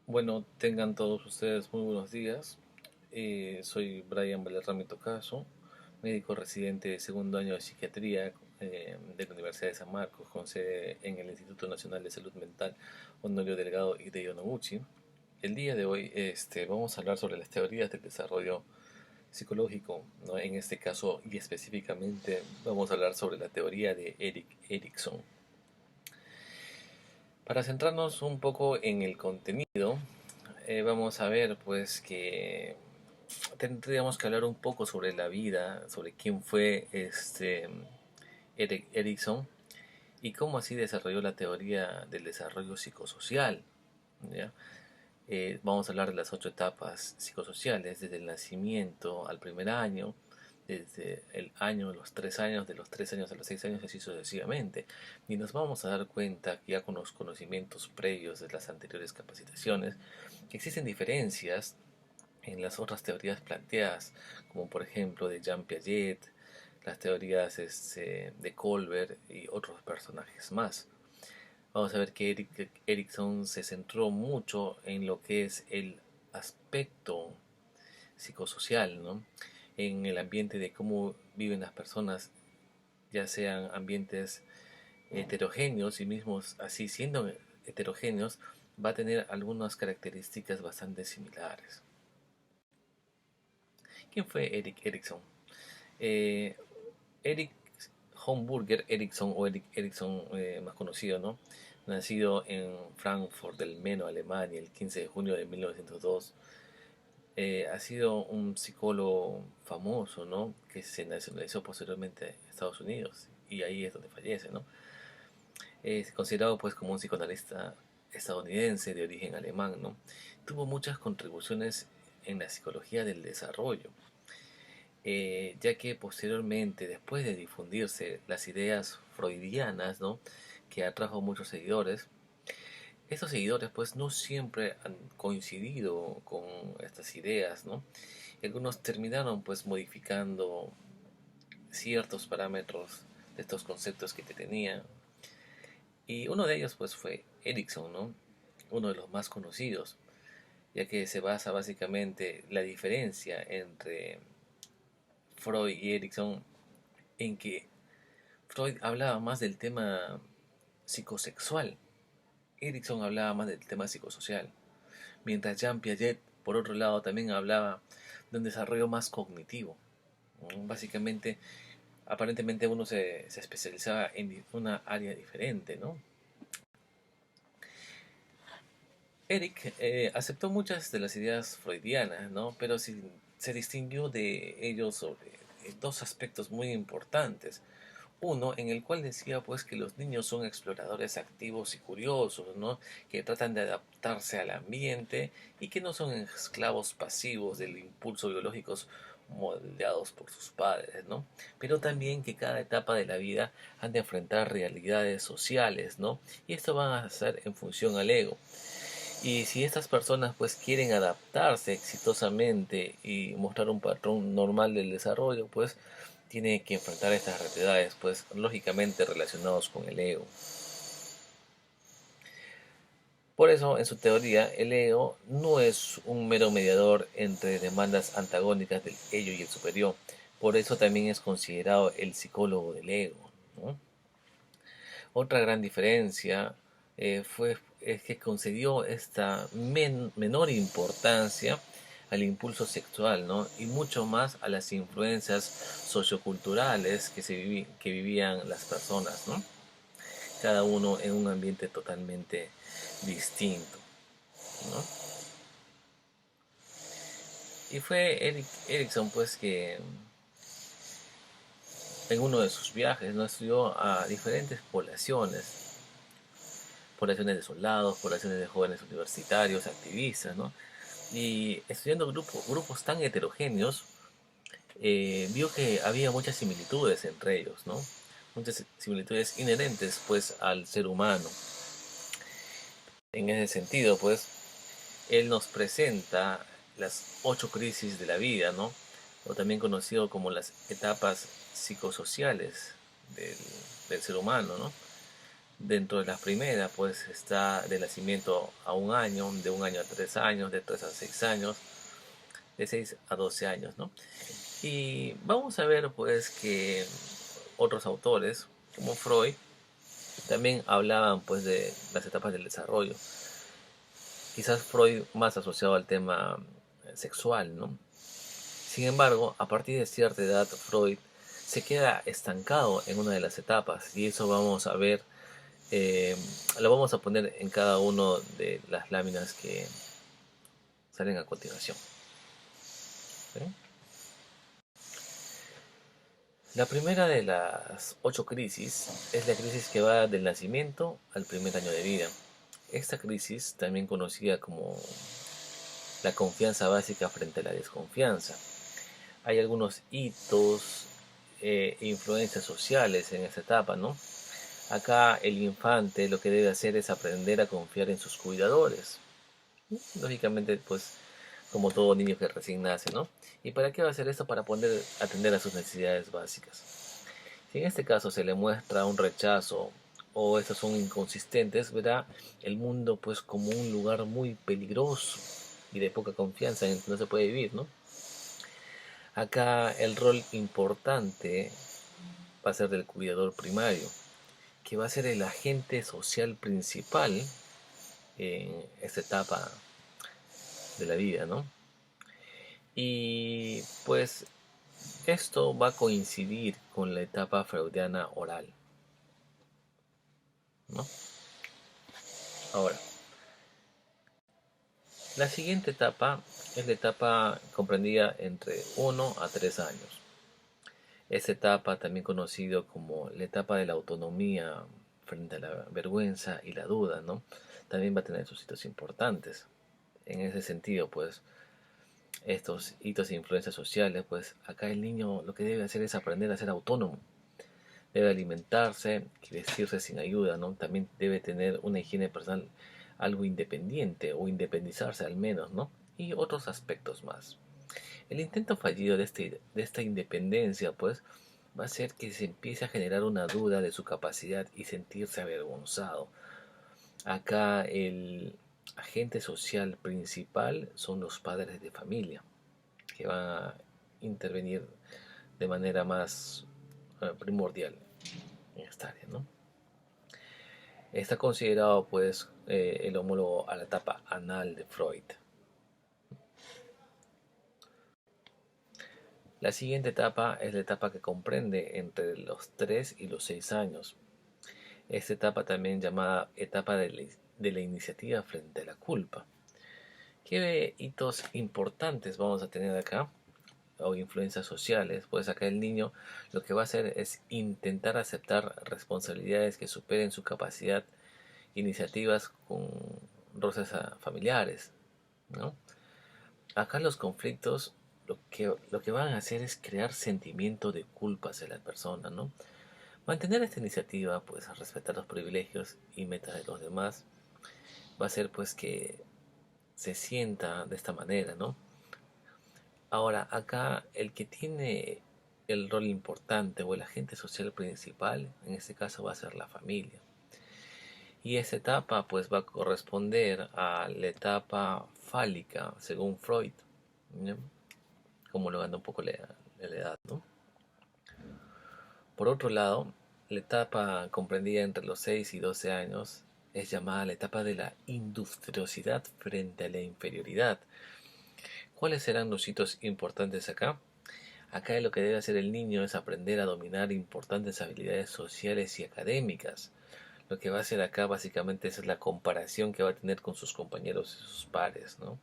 Bueno, tengan todos ustedes muy buenos días. Soy Brian Valerrami Tocaso, médico residente de segundo año de psiquiatría de la Universidad de San Marcos, con sede en el Instituto Nacional de Salud Mental Honorio Delgado y de Yonoguchi. El día de hoy vamos a hablar sobre las teorías del desarrollo psicológico, ¿no? En este caso y específicamente vamos a hablar sobre la teoría de Erik Erikson. Para centrarnos un poco en el contenido, vamos a ver pues que tendríamos que hablar un poco sobre la vida, sobre quién fue Erik Erikson y cómo así desarrolló la teoría del desarrollo psicosocial. ¿Ya? Vamos a hablar de las 8 etapas psicosociales, desde el nacimiento al primer año, desde el año de los 3 años, de los 3 años a los 6 años, y así sucesivamente. Y nos vamos a dar cuenta, ya con los conocimientos previos de las anteriores capacitaciones, que existen diferencias en las otras teorías planteadas, como por ejemplo de Jean Piaget, las teorías de Colbert y otros personajes más. Vamos a ver que Erikson se centró mucho en lo que es el aspecto psicosocial, ¿no? En el ambiente de cómo viven las personas, ya sean ambientes heterogéneos y mismos así siendo heterogéneos, va a tener algunas características bastante similares. ¿Quién fue Erik Erikson? Eh, Erik Homburger Erikson, o Erik Erikson más conocido, ¿no? Nacido en Frankfurt del Meno, Alemania, el 15 de junio de 1902. Ha sido un psicólogo famoso, ¿no? Que se nacionalizó posteriormente en Estados Unidos y ahí es donde fallece, ¿no? Es considerado pues como un psicoanalista estadounidense de origen alemán, ¿no? Tuvo muchas contribuciones en la psicología del desarrollo, ya que posteriormente, después de difundirse las ideas freudianas, ¿no? Que atrajo muchos seguidores, estos seguidores pues no siempre han coincidido con estas ideas, ¿no? Y algunos terminaron pues modificando ciertos parámetros de estos conceptos que tenía. Y uno de ellos pues fue Erikson, ¿no? Uno de los más conocidos, ya que se basa básicamente la diferencia entre Freud y Erikson en que Freud hablaba más del tema psicosexual, Erikson hablaba más del tema psicosocial, mientras Jean Piaget, por otro lado, también hablaba de un desarrollo más cognitivo. Básicamente, aparentemente uno se especializaba en una área diferente, ¿no? Eric aceptó muchas de las ideas freudianas, ¿no? Pero se distinguió de ellos sobre dos aspectos muy importantes. Uno, en el cual decía pues que los niños son exploradores activos y curiosos, ¿no? Que tratan de adaptarse al ambiente y que no son esclavos pasivos del impulso biológicos moldeados por sus padres, ¿no? Pero también que cada etapa de la vida han de enfrentar realidades sociales, ¿no? Y esto va a ser en función al ego. Y si estas personas pues quieren adaptarse exitosamente y mostrar un patrón normal del desarrollo, pues tiene que enfrentar estas realidades, pues lógicamente relacionados con el ego. Por eso, en su teoría, el ego no es un mero mediador entre demandas antagónicas del ello y el superior. Por eso también es considerado el psicólogo del ego, ¿no? Otra gran diferencia es que concedió esta menor importancia al impulso sexual, ¿no? Y mucho más a las influencias socioculturales que vivían las personas, ¿no? Cada uno en un ambiente totalmente distinto, ¿no? Y fue Erikson, pues, que en uno de sus viajes, ¿no? Estudió a diferentes poblaciones de soldados, poblaciones de jóvenes universitarios, activistas, ¿no? Y estudiando grupos tan heterogéneos, vio que había muchas similitudes entre ellos, ¿no? Muchas similitudes inherentes, pues, al ser humano. En ese sentido, pues, él nos presenta las 8 crisis de la vida, ¿no? O también conocido como las etapas psicosociales del, del ser humano, ¿no? Dentro de las primeras, pues está de nacimiento a un año, de un año a 3 años, de 3 a 6 años, de 6 a 12 años, ¿no? Y vamos a ver, pues, que otros autores, como Freud, también hablaban, pues, de las etapas del desarrollo. Quizás Freud más asociado al tema sexual, ¿no? Sin embargo, a partir de cierta edad, Freud se queda estancado en una de las etapas y eso vamos a ver, eh, lo vamos a poner en cada una de las láminas que salen a continuación. ¿Sí? La primera de las 8 crisis es la crisis que va del nacimiento al primer año de vida. Esta crisis, también conocida como la confianza básica frente a la desconfianza. Hay algunos hitos e influencias sociales en esta etapa, ¿no? Acá el infante lo que debe hacer es aprender a confiar en sus cuidadores. Lógicamente, pues, como todo niño que recién nace, ¿no? ¿Y para qué va a hacer esto? Para poder atender a sus necesidades básicas. Si en este caso se le muestra un rechazo o estos son inconsistentes, verá el mundo pues como un lugar muy peligroso y de poca confianza en el que no se puede vivir, ¿no? Acá el rol importante va a ser del cuidador primario, que va a ser el agente social principal en esta etapa de la vida, ¿no? Y pues esto va a coincidir con la etapa freudiana oral, ¿no? Ahora, la siguiente etapa es la etapa comprendida entre 1 a 3 años. Esta etapa, también conocido como la etapa de la autonomía frente a la vergüenza y la duda, ¿no? También va a tener sus hitos importantes. En ese sentido, pues, estos hitos e influencias sociales, pues, acá el niño lo que debe hacer es aprender a ser autónomo. Debe alimentarse y vestirse sin ayuda, ¿no? También debe tener una higiene personal algo independiente o independizarse al menos, ¿no? Y otros aspectos más. El intento fallido de esta independencia, pues, va a ser que se empiece a generar una duda de su capacidad y sentirse avergonzado. Acá el agente social principal son los padres de familia, que van a intervenir de manera más primordial en esta área, ¿no? Está considerado, pues, el homólogo a la etapa anal de Freud. La siguiente etapa es la etapa que comprende entre los 3 y los 6 años. Esta etapa también llamada etapa de la iniciativa frente a la culpa. ¿Qué hitos importantes vamos a tener acá? O influencias sociales. Pues acá el niño lo que va a hacer es intentar aceptar responsabilidades que superen su capacidad, iniciativas con roces familiares, ¿no? Acá los conflictos lo que van a hacer es crear sentimiento de culpa hacia la persona, ¿no? Mantener esta iniciativa, pues, a respetar los privilegios y metas de los demás, va a ser, pues, que se sienta de esta manera, ¿no? Ahora, acá el que tiene el rol importante o el agente social principal, en este caso va a ser la familia. Y esa etapa, pues, va a corresponder a la etapa fálica, según Freud, ¿no? Como lo anda un poco la edad, ¿no? Por otro lado, la etapa comprendida entre los 6 y 12 años es llamada la etapa de la industriosidad frente a la inferioridad. ¿Cuáles serán los hitos importantes acá? Acá lo que debe hacer el niño es aprender a dominar importantes habilidades sociales y académicas. Lo que va a hacer acá básicamente es la comparación que va a tener con sus compañeros y sus pares, ¿no?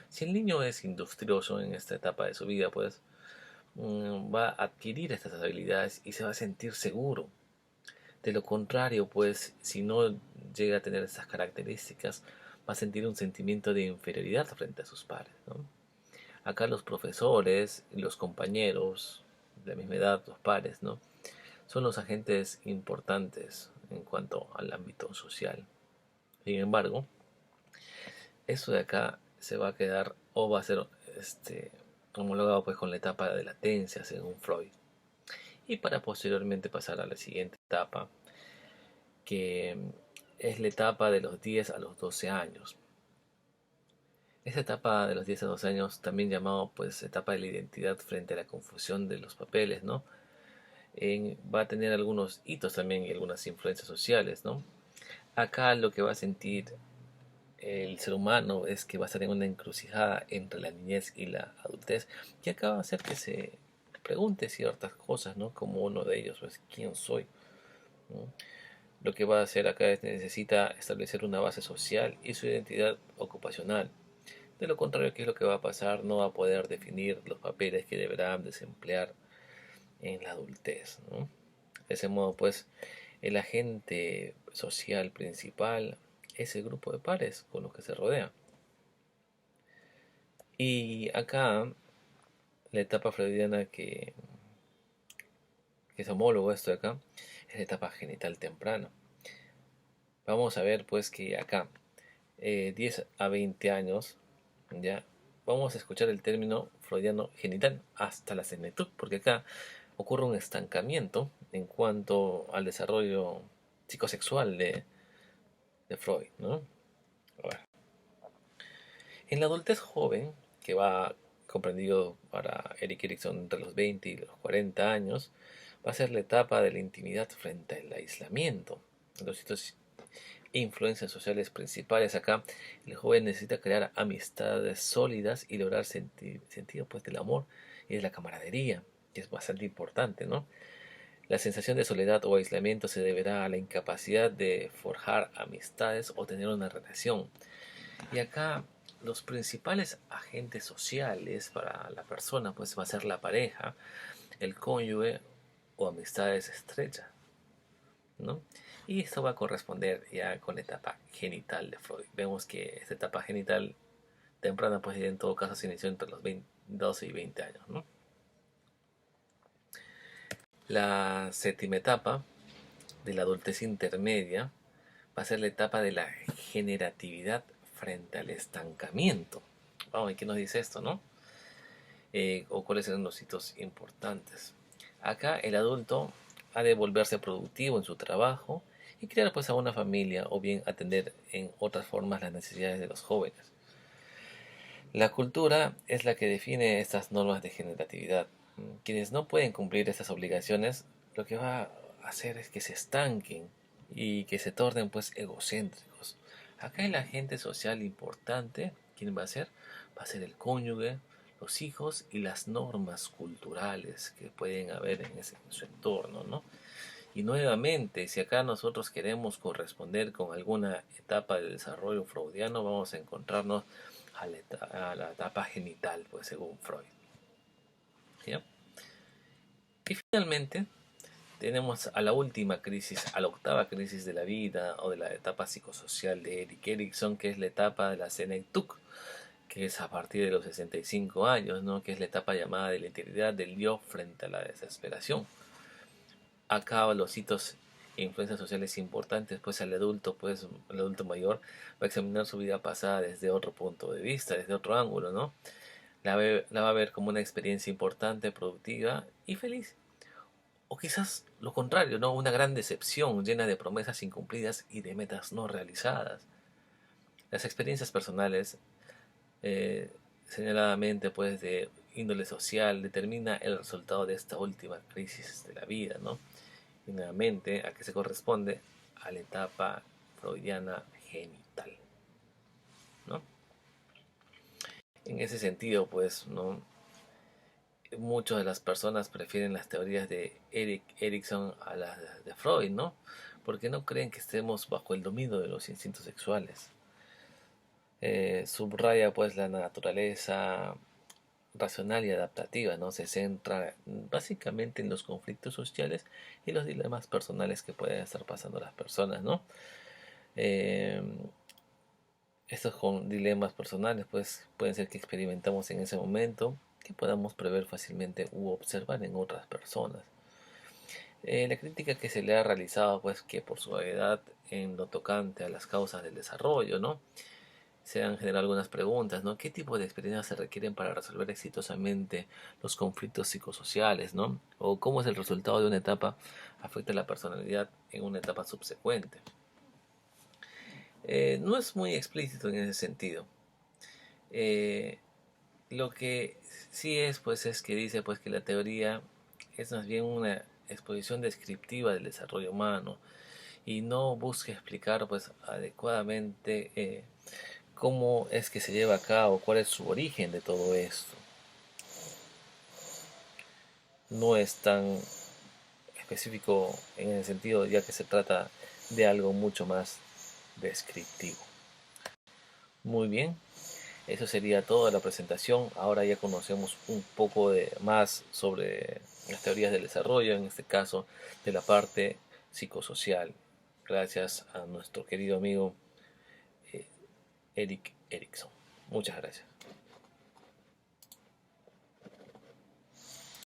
Si el niño es industrioso en esta etapa de su vida, pues va a adquirir estas habilidades y se va a sentir seguro. De lo contrario, pues, si no llega a tener estas características, va a sentir un sentimiento de inferioridad frente a sus pares, ¿no? Acá los profesores y los compañeros de la misma edad, los pares, ¿no? Son los agentes importantes en cuanto al ámbito social. Sin embargo, esto de acá se va a quedar o va a ser homologado pues con la etapa de latencia según Freud. Y para posteriormente pasar a la siguiente etapa, que es la etapa de los 10 a los 12 años. Esa etapa de los 10 a 12 años, también llamado pues etapa de la identidad frente a la confusión de los papeles, ¿no? Va a tener algunos hitos también y algunas influencias sociales, ¿no? Acá lo que va a sentir el ser humano es que va a estar en una encrucijada entre la niñez y la adultez, y acá va a hacer que se pregunte ciertas cosas, ¿no? Como uno de ellos, pues, ¿quién soy? ¿no? Lo que va a hacer acá es necesita establecer una base social y su identidad ocupacional. De lo contrario, ¿qué es lo que va a pasar? No va a poder definir los papeles que deberá desemplear en la adultez, ¿no? De ese modo, pues, el agente social principal es el grupo de pares con los que se rodea. Y acá, la etapa freudiana que es homólogo a esto de acá, es la etapa genital temprana. Vamos a ver, pues, que acá, 10 a 20 años, ya, vamos a escuchar el término freudiano genital hasta la senectud, porque acá ocurre un estancamiento en cuanto al desarrollo psicosexual de Freud, ¿no? Bueno, en la adultez joven, que va comprendido para Erik Erikson entre los 20 y los 40 años, va a ser la etapa de la intimidad frente al aislamiento. Los hitos e influencias sociales principales acá, el joven necesita crear amistades sólidas y lograr sentido pues del amor y de la camaradería, que es bastante importante, ¿no? La sensación de soledad o aislamiento se deberá a la incapacidad de forjar amistades o tener una relación. Y acá los principales agentes sociales para la persona pues va a ser la pareja, el cónyuge o amistades estrechas, ¿no? Y esto va a corresponder ya con la etapa genital de Freud. Vemos que esta etapa genital temprana pues en todo caso se inició entre los 12 y 20 años, ¿no? La séptima etapa de la adultez intermedia va a ser la etapa de la generatividad frente al estancamiento. Vamos, ¿y qué nos dice esto, no? O cuáles serán los hitos importantes. Acá el adulto ha de volverse productivo en su trabajo y crear pues a una familia o bien atender en otras formas las necesidades de los jóvenes. La cultura es la que define estas normas de generatividad. Quienes no pueden cumplir estas obligaciones, lo que va a hacer es que se estanquen y que se tornen pues egocéntricos. Acá el agente social importante, ¿quién va a ser? Va a ser el cónyuge, los hijos y las normas culturales que pueden haber en su entorno, ¿no? Y nuevamente, si acá nosotros queremos corresponder con alguna etapa de desarrollo freudiano, vamos a encontrarnos a la etapa genital, pues según Freud. ¿Ya? Y finalmente tenemos a la última crisis, a la octava crisis de la vida o de la etapa psicosocial de Erik Erikson, que es la etapa de la senectud, que es a partir de los 65 años, ¿no? Que es la etapa llamada de la integridad del yo frente a la desesperación. Acá los hitos e influencias sociales importantes, pues el adulto mayor va a examinar su vida pasada desde otro punto de vista, desde otro ángulo, ¿no? La va a ver como una experiencia importante, productiva y feliz. O quizás lo contrario, ¿no? Una gran decepción llena de promesas incumplidas y de metas no realizadas. Las experiencias personales, eh, señaladamente pues de índole social, determina el resultado de esta última crisis de la vida, ¿no? Y nuevamente, ¿a qué se corresponde? A la etapa freudiana genital, ¿no? En ese sentido, pues, ¿no? Muchas de las personas prefieren las teorías de Erik Erikson a las de Freud, ¿no? Porque no creen que estemos bajo el dominio de los instintos sexuales. Subraya pues la naturaleza racional y adaptativa, ¿no? Se centra básicamente en los conflictos sociales y los dilemas personales que pueden estar pasando las personas, ¿no? Eh, Estos con dilemas personales pues pueden ser que experimentamos en ese momento, que podamos prever fácilmente u observar en otras personas. La crítica que se le ha realizado pues que por su edad en lo tocante a las causas del desarrollo, ¿no? se han generado algunas preguntas, ¿no? ¿Qué tipo de experiencias se requieren para resolver exitosamente los conflictos psicosociales, ¿no? O cómo es el resultado de una etapa afecta la personalidad en una etapa subsecuente. No es muy explícito en ese sentido. Eh, lo que sí es, pues, es que dice, pues, que la teoría es más bien una exposición descriptiva del desarrollo humano y no busca explicar, pues, adecuadamente cómo es que se lleva a cabo, cuál es su origen de todo esto. No es tan específico en ese sentido, ya que se trata de algo mucho más descriptivo. Muy bien, eso sería toda la presentación. Ahora ya conocemos un poco más sobre las teorías del desarrollo, en este caso de la parte psicosocial. Gracias a nuestro querido amigo Erik Erikson. Muchas gracias.